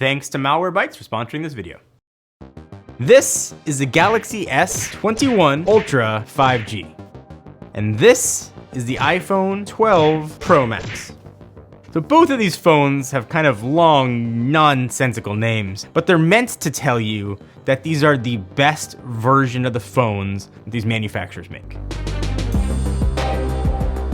Thanks to Malwarebytes for sponsoring this video. This is the Galaxy S21 Ultra 5G. And this is the iPhone 12 Pro Max. So both of these phones have kind of long, nonsensical names, but they're meant to tell you that these are the best version of the phones that these manufacturers make.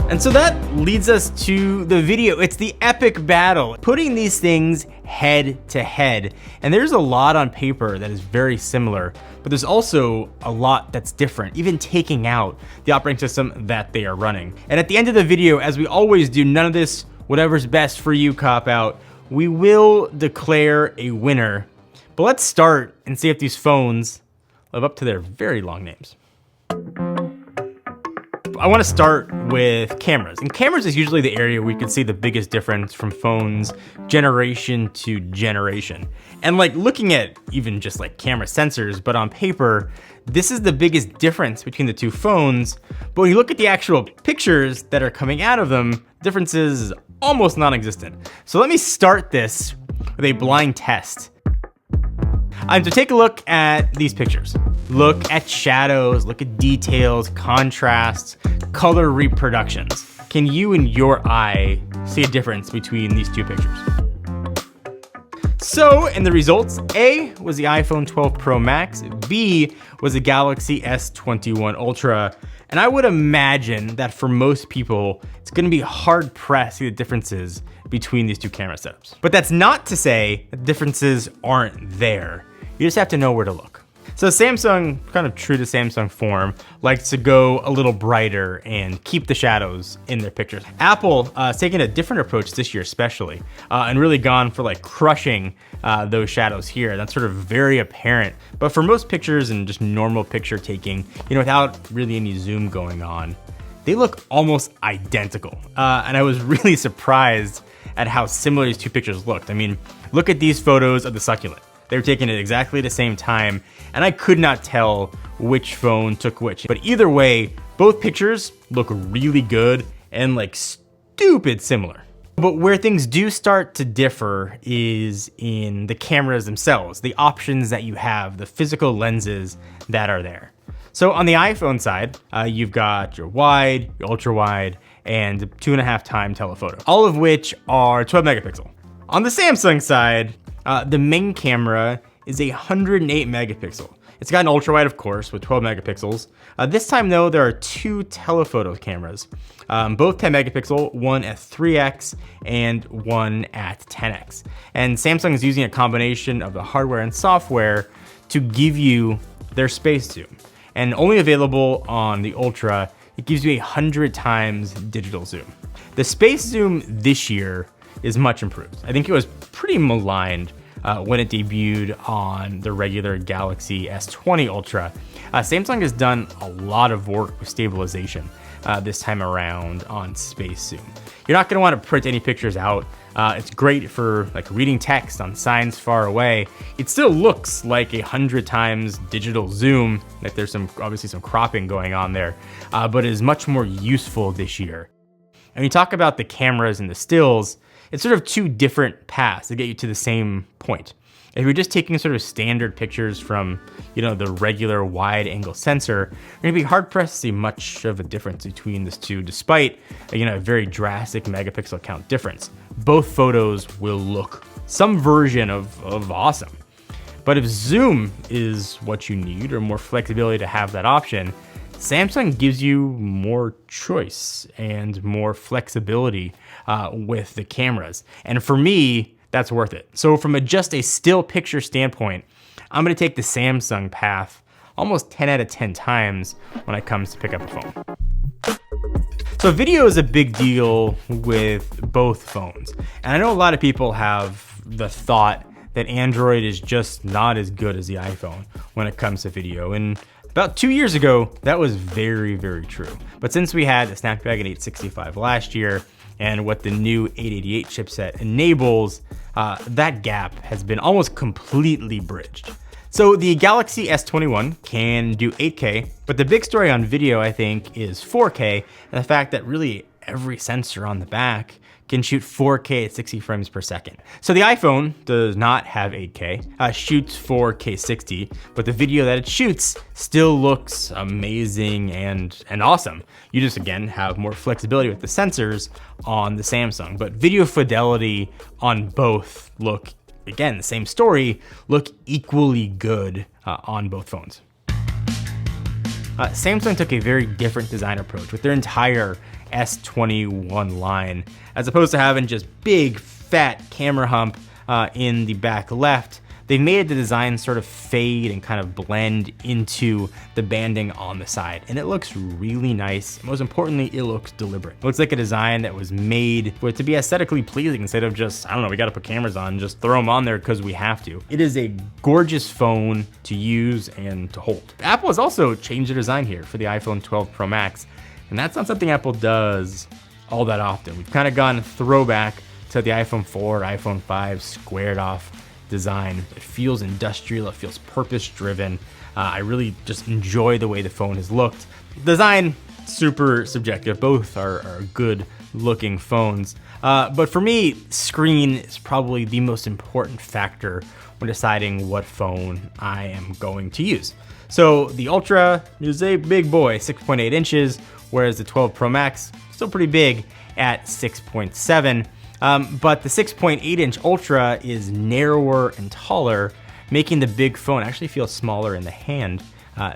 And so that leads us to the video. It's the epic battle, putting these things head to head. And there's a lot on paper that is very similar, but there's also a lot that's different, even taking out the operating system that they are running. And at the end of the video, as we always do, none of this whatever's best for you cop out, we will declare a winner. But let's start and see if these phones live up to their very long names. I want to start with cameras. And cameras is usually the area where we can see the biggest difference from phones generation to generation. And like looking at even just like camera sensors, but on paper, this is the biggest difference between the two phones. But when you look at the actual pictures that are coming out of them, differences is almost non-existent. So let me start this with a blind test. So take a look at these pictures. Look at shadows, look at details, contrasts, color reproductions. Can you in your eye see a difference between these two pictures? So in the results, A was the iPhone 12 Pro Max, B was the Galaxy S21 Ultra. And I would imagine that for most people, it's gonna be hard pressed to see the differences between these two camera setups. But that's not to say that differences aren't there. You just have to know where to look. So Samsung, kind of true to Samsung form, likes to go a little brighter and keep the shadows in their pictures. Apple has taken a different approach this year especially, and really gone for like crushing those shadows here. That's sort of very apparent. But for most pictures and just normal picture taking, without really any zoom going on, they look almost identical. And I was really surprised at how similar these two pictures looked. I mean, look at these photos of the succulent. They were taken at exactly the same time, and I could not tell which phone took which. But either way, both pictures look really good and like stupid similar. But where things do start to differ is in the cameras themselves, the options that you have, the physical lenses that are there. So on the iPhone side, you've got your wide, your ultra wide, and 2.5x telephoto, all of which are 12 megapixel. On the Samsung side, the main camera is 108 megapixel. It's got an ultra wide, of course, with 12 megapixels. This time though, there are two telephoto cameras, both 10 megapixel, one at 3x and one at 10x. And Samsung is using a combination of the hardware and software to give you their space zoom. And only available on the Ultra, it gives you 100 times digital zoom. The space zoom this year is much improved. I think it was pretty maligned when it debuted on the regular Galaxy S20 Ultra. Samsung has done a lot of work with stabilization this time around on space zoom. You're not gonna wanna print any pictures out. It's great for like reading text on signs far away. It still looks like 100 times digital zoom, like there's obviously some cropping going on there, but it is much more useful this year. And when you talk about the cameras and the stills, it's sort of two different paths to get you to the same point. If you're just taking sort of standard pictures from, the regular wide angle sensor, you're gonna be hard pressed to see much of a difference between these two, despite, a very drastic megapixel count difference. Both photos will look some version of awesome. But if zoom is what you need or more flexibility to have that option, Samsung gives you more choice and more flexibility with the cameras. And for me, that's worth it. So from just a still picture standpoint, I'm gonna take the Samsung path almost 10 out of 10 times when it comes to pick up a phone. So video is a big deal with both phones. And I know a lot of people have the thought that Android is just not as good as the iPhone when it comes to video. And about 2 years ago, that was very, very true. But since we had the Snapdragon 865 last year, and what the new 888 chipset enables, that gap has been almost completely bridged. So the Galaxy S21 can do 8K, but the big story on video, I think, is 4K, and the fact that really every sensor on the back can shoot 4K at 60 frames per second. So the iPhone does not have 8K, shoots 4K 60, but the video that it shoots still looks amazing and awesome. You just, again, have more flexibility with the sensors on the Samsung, but video fidelity on both look, again, the same story, look equally good on both phones. Samsung took a very different design approach with their entire S21 line. As opposed to having just big, fat camera hump in the back left, they made the design sort of fade and kind of blend into the banding on the side. And it looks really nice. Most importantly, it looks deliberate. It looks like a design that was made for it to be aesthetically pleasing instead of just, I don't know, we gotta put cameras on, just throw them on there because we have to. It is a gorgeous phone to use and to hold. Apple has also changed the design here for the iPhone 12 Pro Max, and that's not something Apple does all that often. We've kind of gone throwback to the iPhone 4, iPhone 5 squared off design. It feels industrial, it feels purpose-driven. I really just enjoy the way the phone has looked. Design, super subjective. Both are good looking phones. But for me, screen is probably the most important factor when deciding what phone I am going to use. So the Ultra is a big boy, 6.8 inches, whereas the 12 Pro Max, still pretty big at 6.7. But the 6.8 inch Ultra is narrower and taller, making the big phone actually feel smaller in the hand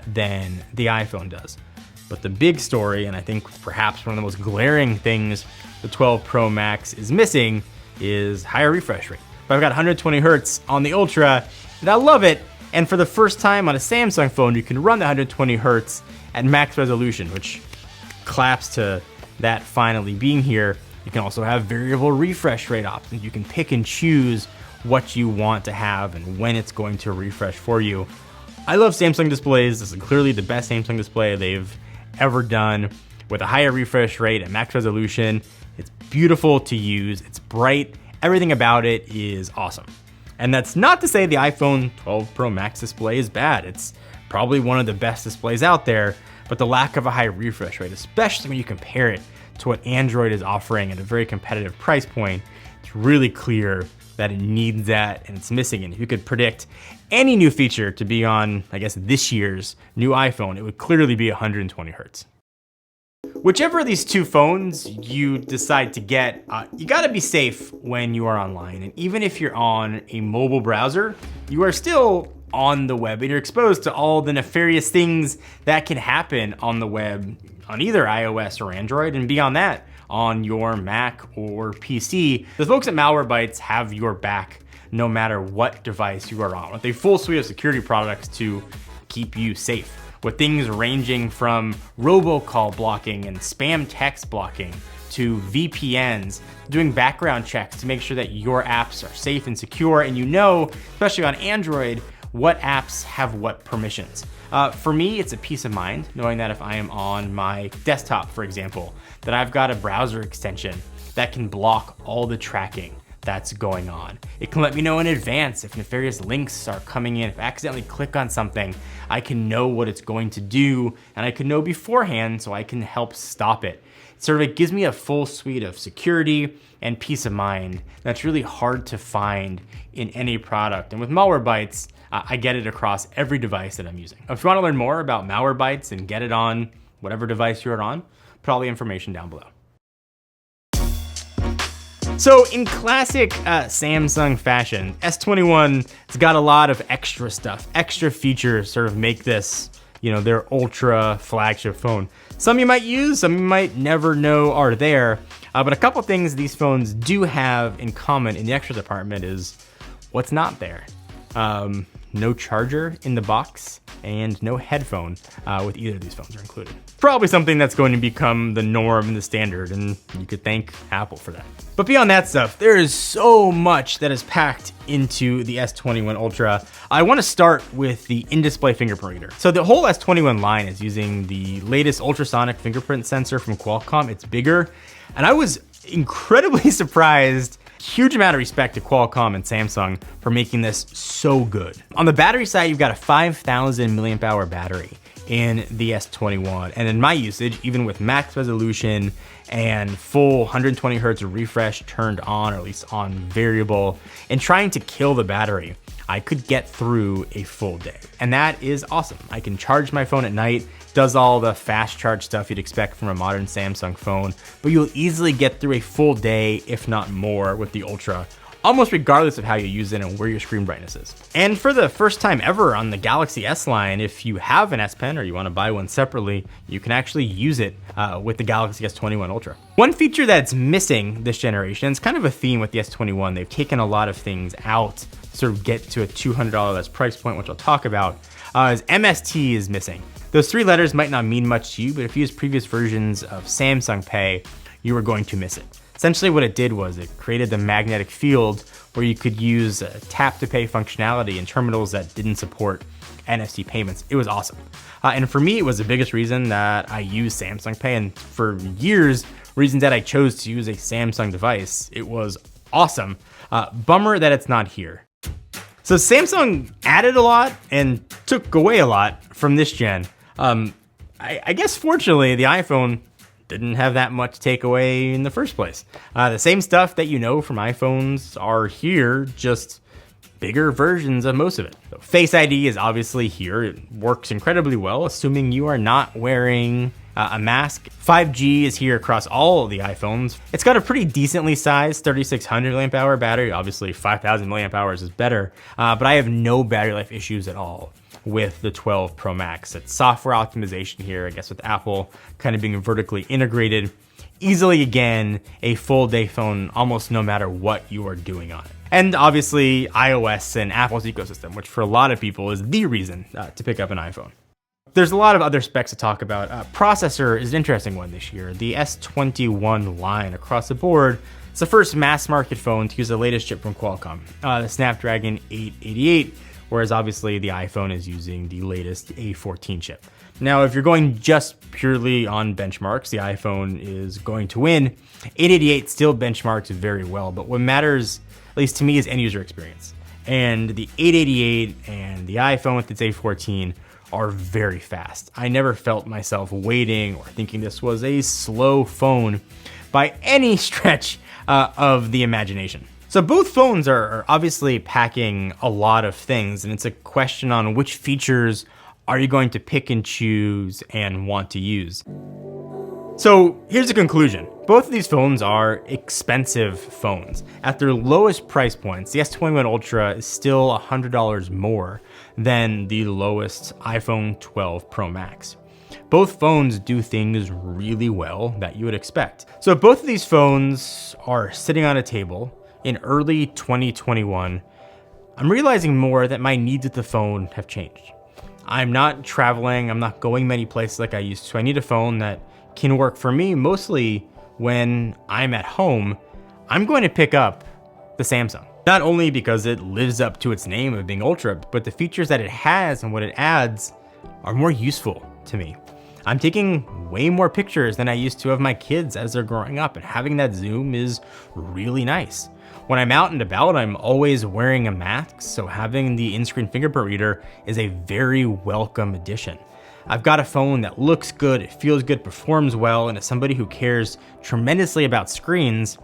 than the iPhone does. But the big story, and I think perhaps one of the most glaring things the 12 Pro Max is missing, is higher refresh rate. But I've got 120 Hertz on the Ultra, and I love it. And for the first time on a Samsung phone, you can run the 120 Hertz at max resolution, which claps to that finally being here. You can also have variable refresh rate options. You can pick and choose what you want to have and when it's going to refresh for you. I love Samsung displays. This is clearly the best Samsung display they've ever done with a higher refresh rate and max resolution. It's beautiful to use. It's bright. Everything about it is awesome. And that's not to say the iPhone 12 Pro Max display is bad. It's probably one of the best displays out there, but the lack of a high refresh rate, especially when you compare it to what Android is offering at a very competitive price point, it's really clear that it needs that and it's missing it. If you could predict any new feature to be on, I guess, this year's new iPhone, it would clearly be 120 Hertz. Whichever of these two phones you decide to get, you gotta be safe when you are online. And even if you're on a mobile browser, you are still on the web and you're exposed to all the nefarious things that can happen on the web on either iOS or Android, and beyond that, on your Mac or PC. The folks at Malwarebytes have your back no matter what device you are on, with a full suite of security products to keep you safe, with things ranging from robocall blocking and spam text blocking to VPNs, doing background checks to make sure that your apps are safe and secure, and you know, especially on Android, what apps have what permissions. For me, it's a peace of mind knowing that if I am on my desktop, for example, that I've got a browser extension that can block all the tracking that's going on. It can let me know in advance if nefarious links are coming in. If I accidentally click on something, I can know what it's going to do, and I can know beforehand so I can help stop it. It gives me a full suite of security and peace of mind that's really hard to find in any product. And with Malwarebytes, I get it across every device that I'm using. If you want to learn more about Malwarebytes and get it on whatever device you're on, put all the information down below. So in classic Samsung fashion, S21 has got a lot of extra stuff, extra features sort of make this, their ultra flagship phone. Some you might use, some you might never know are there. But a couple things these phones do have in common in the extra department is what's not there. No charger in the box and no headphone with either of these phones are included. Probably something that's going to become the norm and the standard, and you could thank Apple for that. But beyond that stuff, there is so much that is packed into the S21 Ultra. I want to start with the in-display fingerprint reader. So the whole S21 line is using the latest ultrasonic fingerprint sensor from Qualcomm. It's bigger, and I was incredibly surprised. Huge amount of respect to Qualcomm and Samsung for making this so good. On the battery side, you've got a 5,000 milliamp hour battery. in the S21. And in my usage, even with max resolution and full 120 hertz refresh turned on, or at least on variable, and trying to kill the battery, I could get through a full day. And that is awesome. I can charge my phone at night, does all the fast charge stuff you'd expect from a modern Samsung phone, but you'll easily get through a full day, if not more, with the Ultra, almost regardless of how you use it and where your screen brightness is. And for the first time ever on the Galaxy S line, if you have an S Pen or you want to buy one separately, you can actually use it with the Galaxy S21 Ultra. One feature that's missing this generation, it's kind of a theme with the S21, they've taken a lot of things out to sort of get to a $200 less price point, which I'll talk about, is MST is missing. Those three letters might not mean much to you, but if you use previous versions of Samsung Pay, you were going to miss it. Essentially what it did was it created the magnetic field where you could use tap to pay functionality in terminals that didn't support NFC payments. It was awesome. And for me, it was the biggest reason that I use Samsung Pay. And for years, reasons that I chose to use a Samsung device. It was awesome. Bummer that it's not here. So Samsung added a lot and took away a lot from this gen. I guess fortunately, the iPhone didn't have that much takeaway in the first place. The same stuff that you know from iPhones are here, just bigger versions of most of it. So Face ID is obviously here. It works incredibly well, assuming you are not wearing a mask. 5G is here across all of the iPhones. It's got a pretty decently sized 3600 milliamp hour battery. Obviously 5000 milliamp hours is better, but I have no battery life issues at all with the 12 Pro Max. It's software optimization here, I guess with Apple kind of being vertically integrated. Easily, again, a full day phone almost no matter what you are doing on it. And obviously iOS and Apple's ecosystem, which for a lot of people is the reason to pick up an iPhone. There's a lot of other specs to talk about. Processor is an interesting one this year. The S21 line across the board, it's the first mass market phone to use the latest chip from Qualcomm, the Snapdragon 888, whereas obviously the iPhone is using the latest A14 chip. Now, if you're going just purely on benchmarks, the iPhone is going to win. 888 still benchmarks very well, but what matters, at least to me, is end user experience. And the 888 and the iPhone with its A14 are very fast. I never felt myself waiting or thinking this was a slow phone by any stretch of the imagination. So both phones are obviously packing a lot of things, and it's a question on which features are you going to pick and choose and want to use. So here's the conclusion. Both of these phones are expensive phones. At their lowest price points, the S21 Ultra is still $100 more than the lowest iPhone 12 Pro Max. Both phones do things really well that you would expect. So both of these phones are sitting on a table in early 2021. I'm realizing more that my needs with the phone have changed. I'm not traveling, I'm not going many places like I used to. I need a phone that can work for me mostly when I'm at home. I'm going to pick up the Samsung. Not only because it lives up to its name of being Ultra, but the features that it has and what it adds are more useful to me. I'm taking way more pictures than I used to of my kids as they're growing up, and having that zoom is really nice. When I'm out and about, I'm always wearing a mask, so having the in-screen fingerprint reader is a very welcome addition. I've got a phone that looks good, it feels good, performs well, and as somebody who cares tremendously about screens,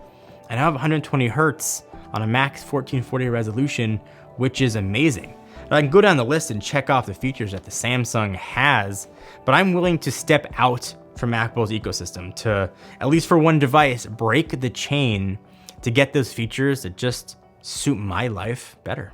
I now have 120 hertz on a max 1440 resolution, which is amazing. I can go down the list and check off the features that the Samsung has, but I'm willing to step out from Apple's ecosystem to, at least for one device, break the chain to get those features that just suit my life better.